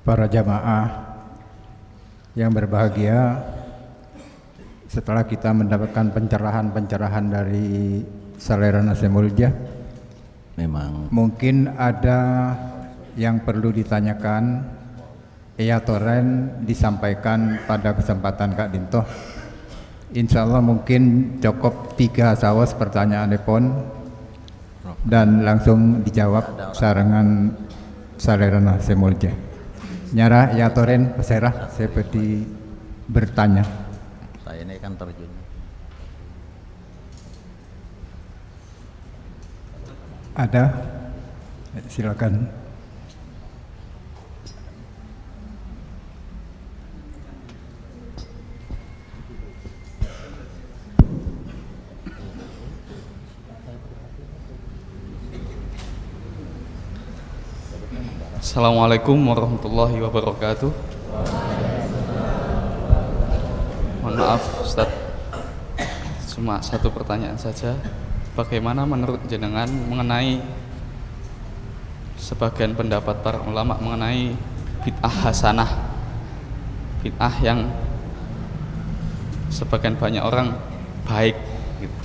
para jamaah yang berbahagia, setelah kita mendapatkan pencerahan-pencerahan dari Salerana Semulja, memang mungkin ada yang perlu ditanyakan. Ya Toren disampaikan pada kesempatan Kak Dinto. Insya Allah mungkin cukup 3 sawas pertanyaan pun dan langsung dijawab sarangan Salerana Semulja. Nyara Ya Toren peserah seperti bertanya. saya ini kan terjun. Ada? Silakan. Assalamualaikum warahmatullahi wabarakatuh. Mohon maaf Ustaz, cuma satu pertanyaan saja. Bagaimana menurut jenengan mengenai sebagian pendapat para ulama mengenai bid'ah hasanah, bid'ah yang sebagian banyak orang baik gitu.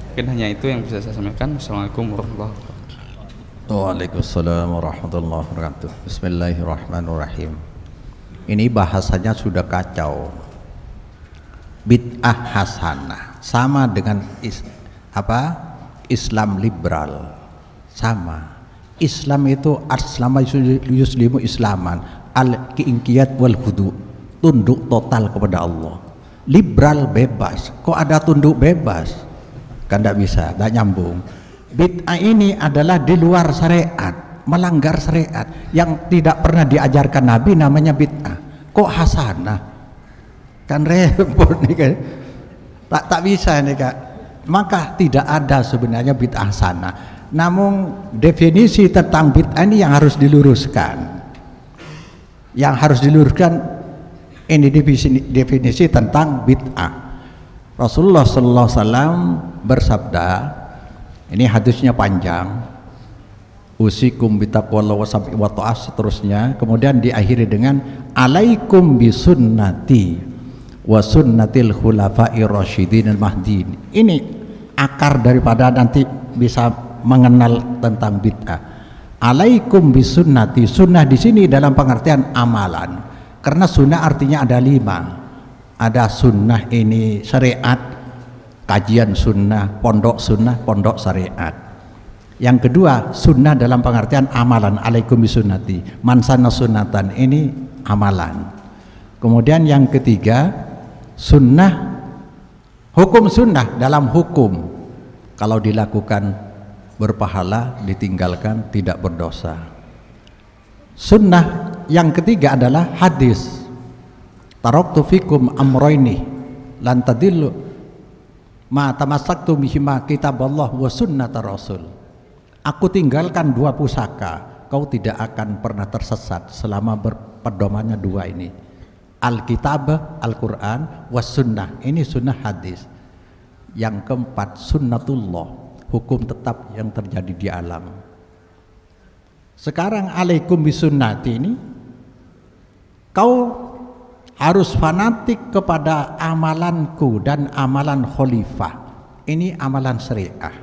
Mungkin hanya itu yang bisa saya sampaikan. Assalamualaikum warahmatullahi wabarakatuh. Waalaikumsalam warahmatullahi wabarakatuh. Bismillahirrahmanirrahim. Ini bahasanya sudah kacau. Bid'ah hasanah sama dengan Islam liberal, sama. Islam itu aslama yuslimu islaman al-inqiyad wal hudu, tunduk total kepada Allah. Liberal bebas, kok ada tunduk bebas? Kan tidak bisa, tidak nyambung. Bid'ah ini adalah di luar syariat, melanggar syariat yang tidak pernah diajarkan Nabi, namanya bid'ah. Kok hasanah? Kan repot nih kan. Tak bisa nih Kak. Maka tidak ada sebenarnya bid'ah hasanah. Namun definisi tentang bid'ah ini yang harus diluruskan. Yang harus diluruskan ini definisi tentang bid'ah. Rasulullah sallallahu alaihi wasallam bersabda, ini hadisnya panjang, usikum bitaqwallah wa sam'i wa ta'ah, seterusnya. Kemudian diakhiri dengan alaikum bisunnati wa sunnatil khulafa'ir rasyidin al-mahdin. Ini akar daripada nanti bisa mengenal tentang bid'ah. Alaikum bisunnati, sunnah di sini dalam pengertian amalan. Karena sunnah artinya ada 5. Ada sunnah ini syariat, kajian sunnah, pondok syariat. Yang kedua, sunnah dalam pengertian amalan, alaikum bisunnati, man sanna sunnatan, ini amalan. Kemudian yang ketiga, sunnah, hukum sunnah dalam hukum, kalau dilakukan berpahala, ditinggalkan tidak berdosa. Sunnah yang ketiga adalah hadis, taraktu fikum amroini lan tadillu ma tamassaktu bihima kitaballah wa sunnata rasul. Aku tinggalkan 2 pusaka, kau tidak akan pernah tersesat selama berpedomannya 2 ini, Alkitab, Al-Quran, was sunnah, ini sunnah hadis. Yang keempat, sunnatullah, hukum tetap yang terjadi di alam. Sekarang alaikum bisunnati ini, kau harus fanatik kepada amalanku dan amalan khalifah. Ini amalan syariah,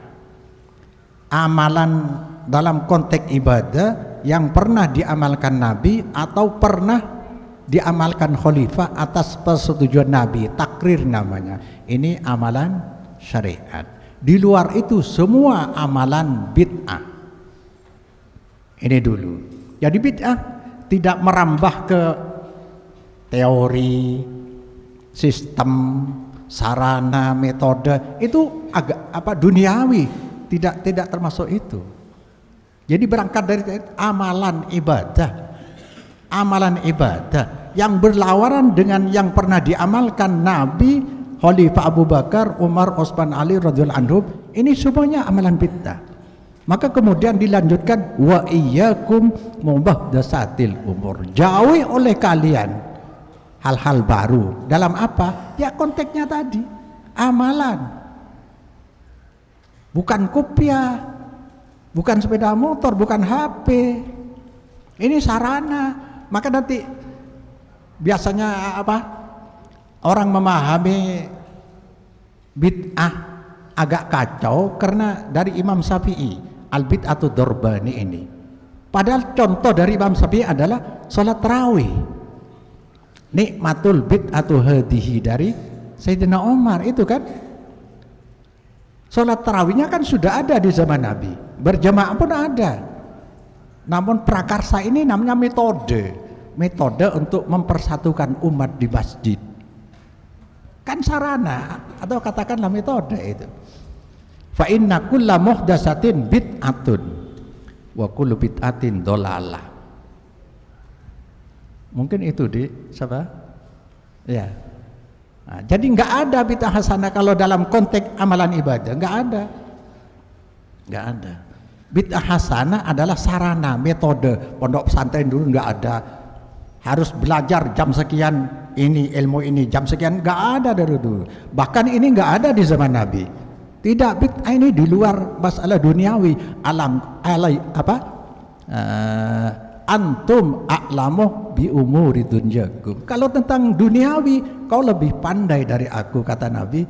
amalan dalam konteks ibadah yang pernah diamalkan Nabi atau pernah diamalkan khalifah atas persetujuan Nabi, takrir namanya. Ini amalan syariat. Di luar itu semua amalan bid'ah. Ini dulu. Jadi bid'ah tidak merambah ke teori, sistem, sarana, metode, itu agak duniawi, tidak termasuk itu. Jadi berangkat dari amalan ibadah yang berlawanan dengan yang pernah diamalkan Nabi, Khalifah Abu Bakar, Umar, Utsman, Ali radhiyallahu anhum, ini semuanya amalan bid'ah. Maka kemudian dilanjutkan wa iyyakum muhdatsatil umur, jauhi oleh kalian hal-hal baru. Dalam apa? Ya konteksnya tadi, amalan. Bukan kopiah, bukan sepeda motor, bukan HP. Ini sarana. Maka nanti biasanya apa? Orang memahami bid'ah agak kacau karena dari Imam Syafi'i, al-bid'atu dorbani ini. Padahal contoh dari Imam Syafi'i adalah sholat tarawih. Nikmatul bid'atu hadihi dari Sayyidina Umar itu kan. Sholat tarawihnya kan sudah ada di zaman Nabi, berjamaah pun ada. Namun prakarsa ini namanya metode untuk mempersatukan umat di masjid. Kan sarana atau katakanlah metode itu. Fa inna kulla muhdatsatin bid'atun wa kullu bid'atin dhalalah. Mungkin itu di siapa? Ya. Nah, jadi nggak ada bid'ah hasanah kalau dalam konteks amalan ibadah, nggak ada. Bid'ah hasanah adalah sarana, metode. Pondok pesantren dulu nggak ada. Harus belajar jam sekian ini ilmu ini jam sekian, nggak ada dari dulu. Bahkan ini nggak ada di zaman Nabi. Tidak, bid'ah ini di luar masalah duniawi. Antum a'lamu bi umuri dunyakum. Kalau tentang duniawi kau lebih pandai dari aku, kata Nabi.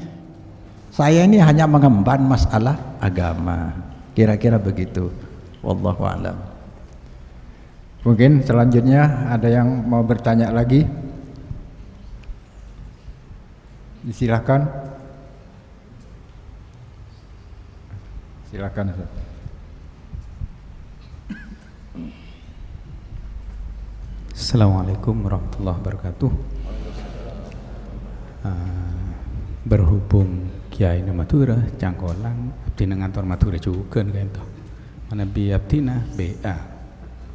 Saya ini hanya mengemban masalah agama. Kira-kira begitu. Wallahu a'lam. Mungkin selanjutnya ada yang mau bertanya lagi? Silakan. Silakan. Assalamualaikum warahmatullahi wabarakatuh. Berhubung Kiai na Matura Cangkolang abdi nang kantor Matura juga kan toh. Mana bi abdi na BA.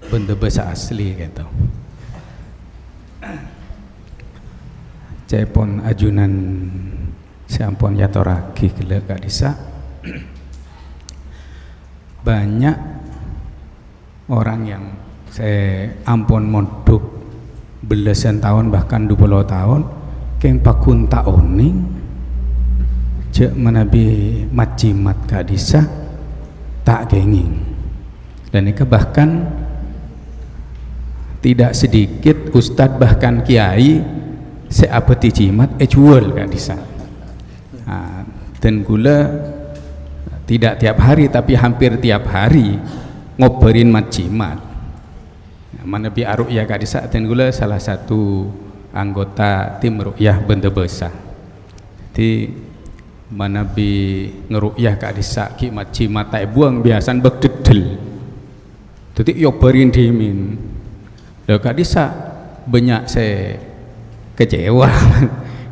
Benda bahasa asli kan toh. Cepon ajunan sampun yatoraki gele Kak Disa. Banyak orang yang saya ampun mondok belasan tahun bahkan 20 tahun keng pakun taoning cek menabi macimat Kak Disa tak genging, dan ini bahkan tidak sedikit ustadz bahkan kiai seapeti cimat jual Kak Disa. Dan gula tidak tiap hari tapi hampir tiap hari ngobarin macimat. Mana bi Ruqyah Kak Disa dan gula salah satu anggota tim Ruqyah Benda Besar. Jadi mana bi ngeruqyah Kak Disa ki macimat tak buang biasan begdedel. Jadi yobarin dimin. Loh Kak Disa banyak saya kecewa.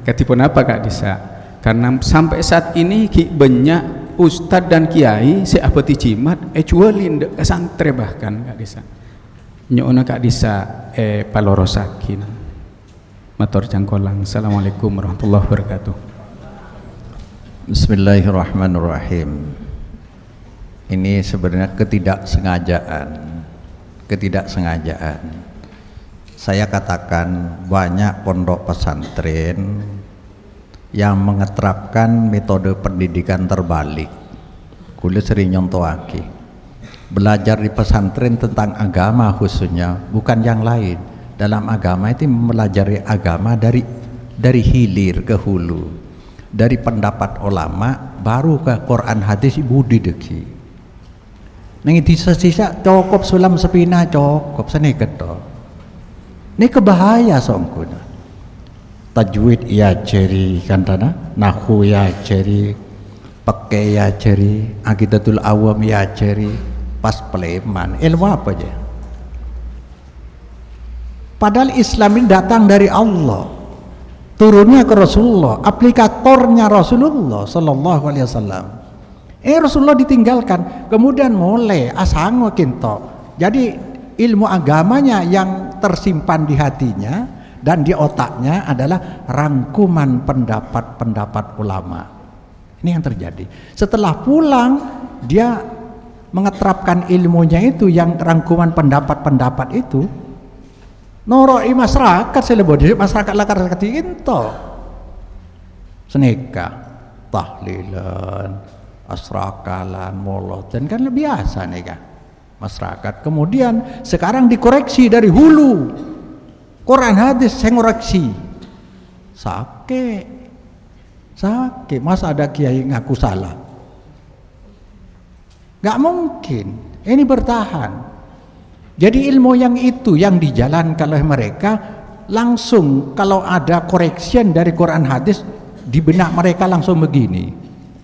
Ketipun apa Kak Disa? Karena sampai saat ini banyak ustadz dan kiai seapeti cimat jualin dek santre bahkan Kak Disa. Nyona Kak Disa palorosakin. Matur Cangkolang. Assalamualaikum warahmatullahi wabarakatuh. Bismillahirrahmanirrahim. Ini sebenarnya ketidaksengajaan. Saya katakan banyak pondok pesantren yang mengeterapkan metode pendidikan terbalik. Kula sering nyontohake. Belajar di pesantren tentang agama khususnya, bukan yang lain. Dalam agama itu mempelajari agama dari hilir ke hulu, dari pendapat ulama baru ke Quran hadis budi deki. Nang sisa cukup sulam sepina cukup seneket to. Ini kebahaya songkuna. Tajwid ya jeri kantana, nahwu ya jeri, pakai ya jeri, aqidatul awam ya jeri, pas peleman. Ilmu apa aja? Padahal Islam ini datang dari Allah, turunnya ke Rasulullah, aplikatornya Rasulullah Sallallahu Alaihi Wasallam. Rasulullah ditinggalkan, kemudian mulai asango kinto. Jadi ilmu agamanya yang tersimpan di hatinya dan di otaknya adalah rangkuman pendapat-pendapat ulama. Ini yang terjadi. Setelah pulang dia mengeterapkan ilmunya itu yang rangkuman pendapat-pendapat itu. Noroi masyarakat selebodi masyarakat lakar itu seneka tahlilan asrakalan molot dan kan lebih biasa nih kan masyarakat. Kemudian sekarang dikoreksi dari hulu Quran hadis saya ngoreksi. Sakit. Masa ada kiai ngaku salah? Gak mungkin. Ini bertahan. Jadi ilmu yang itu yang dijalankan oleh mereka, langsung kalau ada correction dari Quran hadis, di benak mereka langsung begini.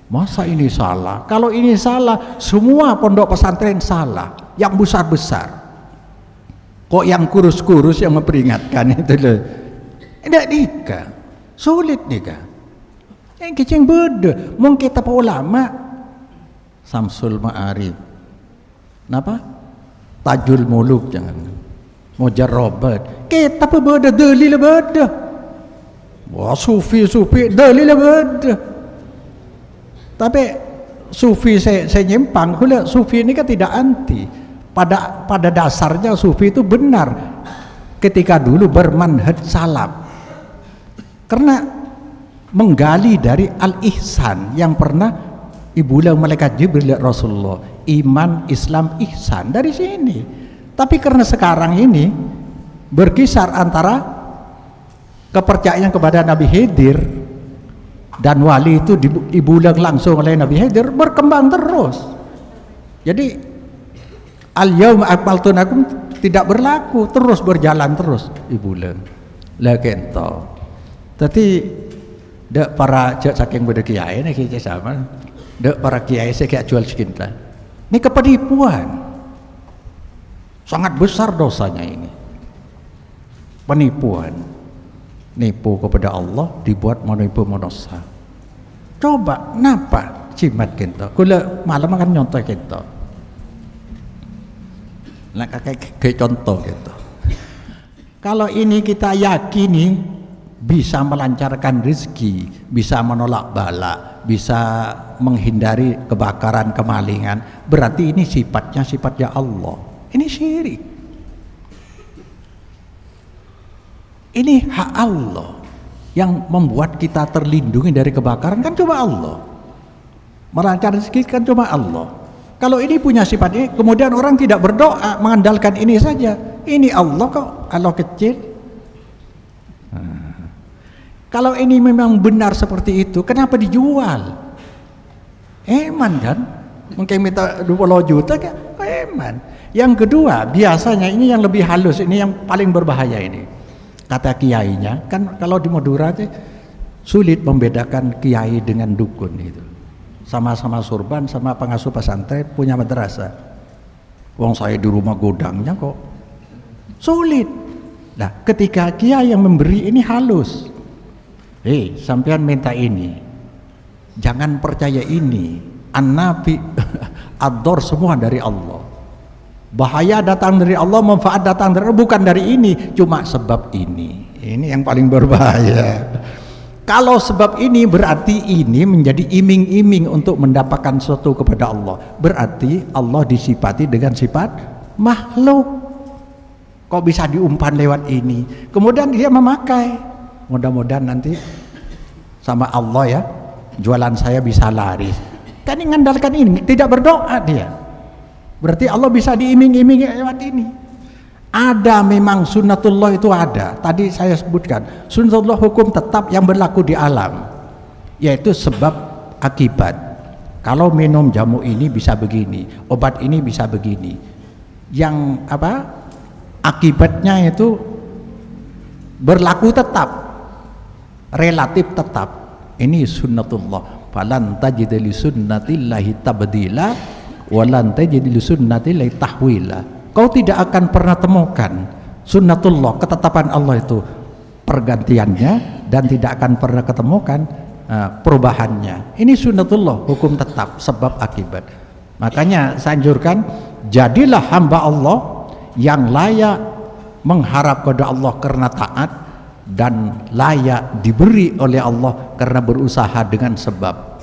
Masa ini salah? Kalau ini salah, semua pondok pesantren salah. Yang besar-besar. Kok yang kurus-kurus yang memperingatkan itu loh. Tidak nikah. Sulit nikah. Yang kecing beda. Mungkin kita ulama Samsul Ma'arif. Kenapa? Tajul Muluk jangan. Mujarrabat. Kita pun beda, dalil beda. Wah, sufi dalil beda. Tapi sufi saya nyimpang. Sufi ini kan tidak anti. Pada dasarnya sufi itu benar. Ketika dulu bermanhaj salaf. Karena menggali dari al-ihsan yang pernah dibulang malaikat Jibril Rasulullah, iman, Islam, ihsan dari sini. Tapi karena sekarang ini berkisar antara kepercayaan kepada Nabi Khidir dan wali itu dibulang langsung oleh Nabi Khidir, berkembang terus. Jadi al-yauma akmaltu lakum tidak berlaku, terus berjalan terus dibulang. Lah kento. Tapi dek para saking beda kiai nih kiai sama, dek para kiai saya kayak jual cinta. Ini kepenipuan, sangat besar dosanya ini. Penipuan, nipu kepada Allah dibuat menipu manusia. Coba, napa cimat kita? Kula malam akan nyontoh kita. Nah kayak contoh gitu. Kalau ini kita yakini bisa melancarkan rezeki, bisa menolak bala, bisa menghindari kebakaran, kemalingan, berarti ini sifatnya Allah. Ini syirik. Ini hak Allah yang membuat kita terlindungi dari kebakaran, kan cuma Allah. Melancarkan rezeki kan cuma Allah. Kalau ini punya sifat ini, kemudian orang tidak berdoa mengandalkan ini saja. Ini Allah kok, Allah kecil. Kalau ini memang benar seperti itu, kenapa dijual? Eman kan? Mungkin minta 20 juta kan? Eman. Yang kedua, biasanya ini yang lebih halus, ini yang paling berbahaya ini. Kata kiainya, kan kalau di Madura sulit membedakan kiai dengan dukun itu. Sama-sama surban, sama pengasuh pesantren, punya madrasah. Wong saya di rumah godangnya kok. Sulit. Nah, ketika kiai yang memberi ini halus. Sampean minta ini, jangan percaya ini. An-nafi ad-dar semua dari Allah. Bahaya datang dari Allah, manfaat datang dari Allah, bukan dari ini, cuma sebab ini. Ini yang paling berbahaya. Kalau sebab ini berarti ini menjadi iming-iming untuk mendapatkan sesuatu kepada Allah. Berarti Allah disifati dengan sifat makhluk. Kok bisa diumpan lewat ini? Kemudian dia memakai. Mudah-mudahan nanti sama Allah ya, jualan saya bisa laris. Kan mengandalkan ini, tidak berdoa dia. Berarti Allah bisa diiming-iming lewat ini. Ada memang sunnatullah itu ada. Tadi saya sebutkan, sunnatullah hukum tetap yang berlaku di alam, yaitu sebab akibat. Kalau minum jamu ini bisa begini, obat ini bisa begini. Yang akibatnya itu berlaku tetap. Relatif tetap. Ini sunnatullah. Falan tajid li sunnatillahi tabdila walan tajid li sunnatillahi tahwila. Kau tidak akan pernah temukan sunnatullah, ketetapan Allah itu pergantiannya, dan tidak akan pernah ketemukan perubahannya. Ini sunnatullah, hukum tetap, sebab akibat. Makanya saya anjurkan, jadilah hamba Allah yang layak mengharap kepada Allah karena taat, dan layak diberi oleh Allah karena berusaha dengan sebab.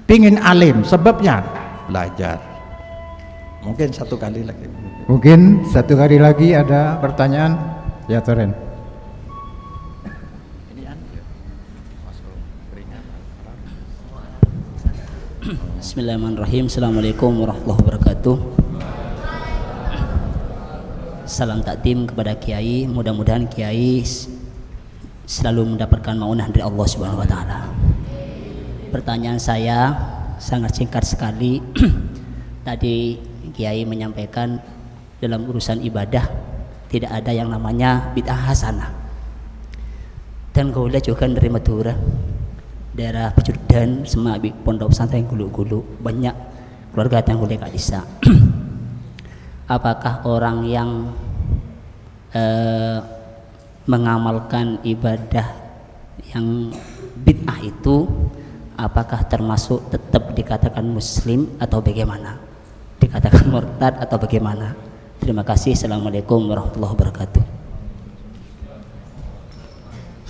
Pingin alim, sebabnya belajar. Mungkin satu kali lagi. Mungkin satu kali lagi ada pertanyaan, ya Toren. Bismillahirrahmanirrahim. Assalamualaikum warahmatullahi wabarakatuh. salam takdim kepada Kiai. Mudah-mudahan Kiai selalu mendapatkan maunah dari Allah Subhanahu wa taala. Pertanyaan saya sangat singkat sekali. Tadi Kiai menyampaikan dalam urusan ibadah tidak ada yang namanya bid'ah hasanah. Dan gaula juga dari Madura, daerah Pejudan, sama pondok pesantren gulu-gulu, banyak keluarga yang boleh Kak Disa. Apakah orang yang mengamalkan ibadah yang bid'ah itu apakah termasuk tetap dikatakan muslim atau bagaimana? Dikatakan murtad atau bagaimana? Terima kasih. Assalamualaikum warahmatullahi wabarakatuh.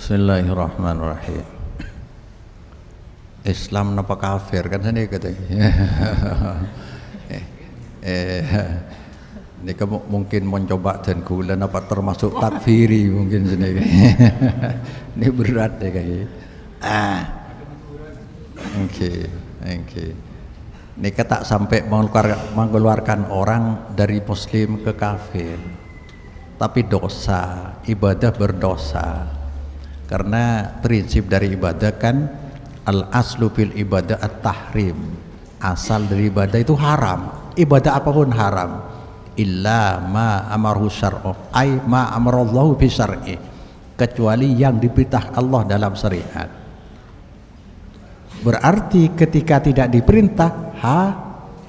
Bismillahirrahmanirrahim. Islam napa kafir kan ini katanya. Ini kamu mungkin mencoba dan gula apa termasuk takfiri mungkin sini. Ini berat ya kayak. Oke. Ini tak sampai mengeluarkan orang dari muslim ke kafir. Tapi dosa, ibadah berdosa. Karena prinsip dari ibadah kan al-aslu fil ibadah at-tahrim. Asal dari ibadah itu haram. Ibadah apapun haram. Illa ma amaru syar'u ay ma amarallahu fi syar'i, kecuali yang diperintah Allah dalam syariat. Berarti ketika tidak diperintah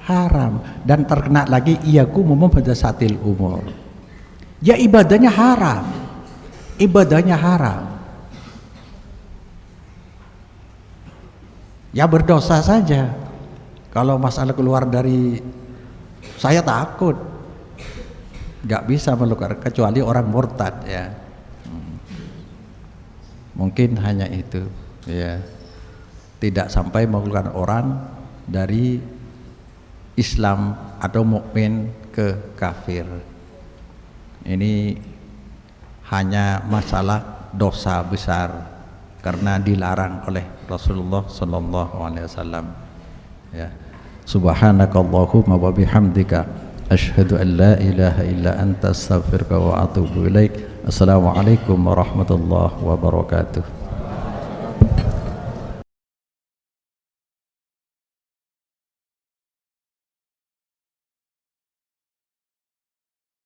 haram dan terkena lagi iyaku muhammadasatil umur. Ya ibadahnya haram. Ibadahnya haram. Ya berdosa saja. Kalau masalah keluar dari saya takut nggak bisa melukai kecuali orang murtad ya. Mungkin hanya itu ya, tidak sampai mengeluarkan orang dari Islam atau mukmin ke kafir. Ini hanya masalah dosa besar karena dilarang oleh Rasulullah sallallahu alaihi wasallam ya. Subhanakallahumma wa bihamdika asyhadu an la ilaha illa anta astaghfiruka wa atubu ilaik. Assalamualaikum warahmatullahi wabarakatuh.